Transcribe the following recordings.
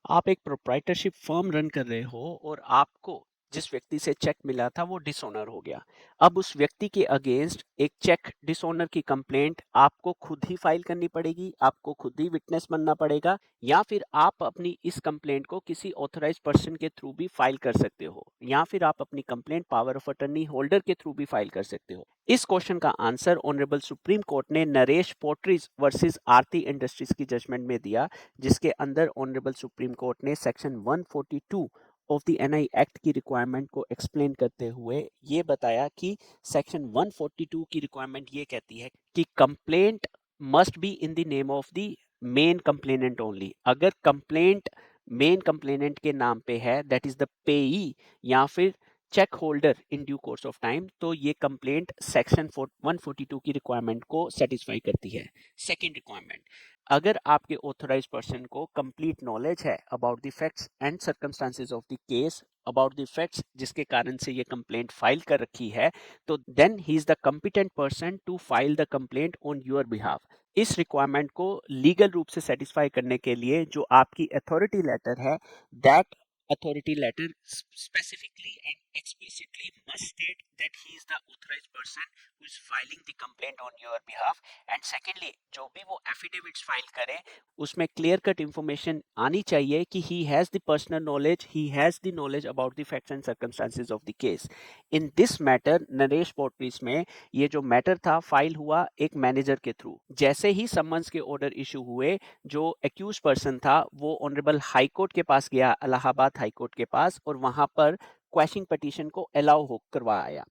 आप एक proprietorship firm run कर रहे हो और आपको जिस व्यक्ति से चेक मिला था वो डिसऑनर हो गया। अब उस व्यक्ति के अगेंस्ट एक चेक डिसऑनर की कंप्लेंट आपको खुद ही फाइल करनी पड़ेगी, आपको खुद ही विटनेस बनना पड़ेगा, या फिर आप अपनी इस कंप्लेंट को किसी ऑथराइज्ड पर्सन के थ्रू भी फाइल कर सकते हो, या फिर आप अपनी complaint power of attorney holder के थ्रू भी फाइल कर सकते हो। इस क्वेश्चन का आंसर ऑनरेबल सुप्रीम कोर्ट ने Naresh Potteries versus Aarti Industries की जजमेंट में दिया, जिसके अंदर ऑनरेबल सुप्रीम कोर्ट ने section 142 of the NI Act की रिक्वायरमेंट को एक्सप्लेन करते हुए ये बताया कि सेक्शन 142 की रिक्वायरमेंट ये कहती है कि complaint must be in the name of the main complainant only. अगर कंप्लेंट मेन कंप्लेनेंट के नाम पे है, दैट इज द पेई या फिर cheque holder in due course of time, तो ये कंप्लेंट सेक्शन 142 की रिक्वायरमेंट को सेटिस्फाई करती है। सेकेंड रिक्वायरमेंट, अगर आपके ऑथराइज्ड पर्सन को कंप्लीट नॉलेज है about the facts and circumstances of the case, about the facts जिसके कारण से ये कंप्लेंट फाइल कर रखी है, तो then he is the competent person to file the complaint on your behalf. इस रिक्वायरमेंट को लीगल रूप से सेटिस्फाई करने के लिए जो आपकी अथॉरिटी लेटर है, that authority letter specifically and explicitly must state that he is the authorized person who is filing the complaint on your behalf, and secondly जो भी वो affidavits फाइल करे उसमें क्लियर कट इंफॉर्मेशन आनी चाहिए कि he has the personal knowledge, he has the knowledge about the facts and circumstances of the case. in this matter Naresh पोर्ट्रीज में ये जो मैटर था फाइल हुआ एक मैनेजर के थ्रू। जैसे ही समन्स के ऑर्डर इशू हुए, जो एक्यूज पर्सन था वो ऑनरेबल हाई कोर्ट के पास गया, इलाहाबाद हाई कोर्ट के पास, और वहां पर क्वेश्चन पिटीशन को अलाउ हो करवाया।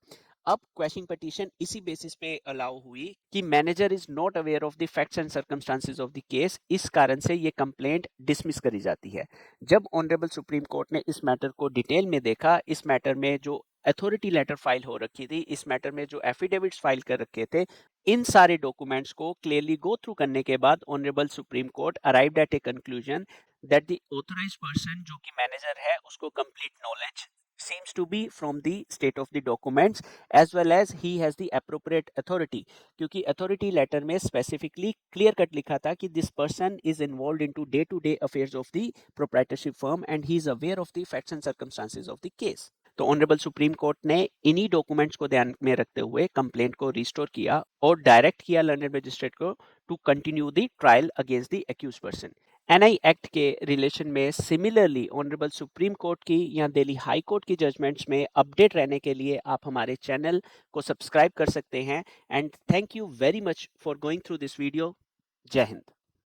अब क्वेश्चन पिटीशन इसी बेसिस पे अलाउ हुई कि manager is not aware of the facts and circumstances of the case, इस कारण से ये कंप्लेंट डिसमिस करी जाती है। जब ऑनरेबल सुप्रीम कोर्ट ने इस मैटर को डिटेल में देखा, इस मैटर में जो अथॉरिटी लेटर फाइल हो रखी थी, इस मैटर में जो एफिडेविट्स फाइल कर रखे थे, इन सारे डॉक्यूमेंट्स को क्लियरली गो थ्रू करने के बाद honourable Supreme court arrived at a conclusion that the authorised person जो कि मैनेजर है उसको complete knowledge seems to be from the state of the documents as well as he has the appropriate authority, क्योंकि authority letter में specifically clear cut लिखा था कि this person is involved into day to day affairs of the proprietorship firm and he is aware of the facts and circumstances of the case। तो honourable Supreme Court ने इन्हीं documents को ध्यान में रखते हुए कंप्लेंट को रिस्टोर किया और डायरेक्ट किया लर्नर मजिस्ट्रेट को to continue the trial against the accused person. NI Act के रिलेशन में सिमिलरली ऑनरेबल सुप्रीम कोर्ट की या दिल्ली हाई कोर्ट की जजमेंट्स में अपडेट रहने के लिए आप हमारे चैनल को सब्सक्राइब कर सकते हैं। And thank you very much for going through this video. जय हिंद।